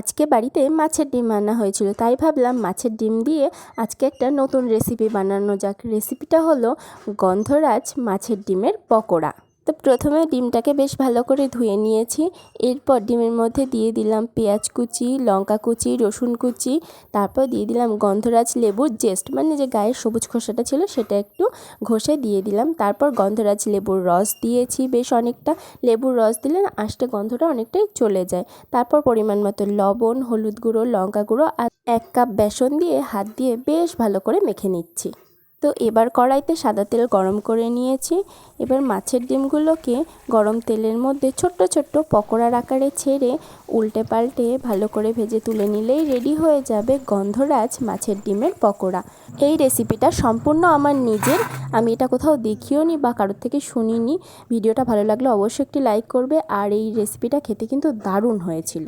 আজকে বাড়িতে মাছের ডিম রান্না হয়েছিল, তাই ভাবলাম মাছের ডিম দিয়ে আজকে একটা নতুন রেসিপি বানানো যাক। রেসিপিটা হলো গন্ধরাজ মাছের ডিমের পকোড়া। তো প্রথমে ডিমটাকে বেশ ভালো করে ধুয়ে নিয়েছি। এরপর ডিমের মধ্যে দিয়ে দিলাম পেঁয়াজ কুচি, লঙ্কা কুচি, রসুন কুচি, তারপর দিয়ে দিলাম গন্ধরাজ লেবুর জেস্ট, মানে যে গায়ের সবুজ খোসাটা ছিল সেটা একটু ঘষে দিয়ে দিলাম। তারপর গন্ধরাজ লেবুর রস দিয়েছি বেশ অনেকটা। লেবুর রস দিলে আষ্টে গন্ধটা অনেকটাই চলে যায়। তারপর পরিমাণ মতো লবণ, হলুদ গুঁড়ো, লঙ্কা গুঁড়ো আর 1 কাপ বেসন দিয়ে হাত দিয়ে বেশ ভালো করে মেখে নিচ্ছি। তো এবার কড়াইতে সাদা তেল গরম করে নিয়েছি। এবার মাছের ডিমগুলোকে গরম তেলের মধ্যে ছোট্ট ছোট্ট পকোড়ার আকারে ছেড়ে উল্টে পাল্টে ভালো করে ভেজে তুলে নিলেই রেডি হয়ে যাবে গন্ধরাজ মাছের ডিমের পকোড়া। এই রেসিপিটা সম্পূর্ণ আমার নিজের, আমি এটা কোথাও দেখিও নি বা কারোর থেকে শুনিনি। ভিডিওটা ভালো লাগলে অবশ্যই একটি লাইক করবে, আর এই রেসিপিটা খেতে কিন্তু দারুণ হয়েছিল।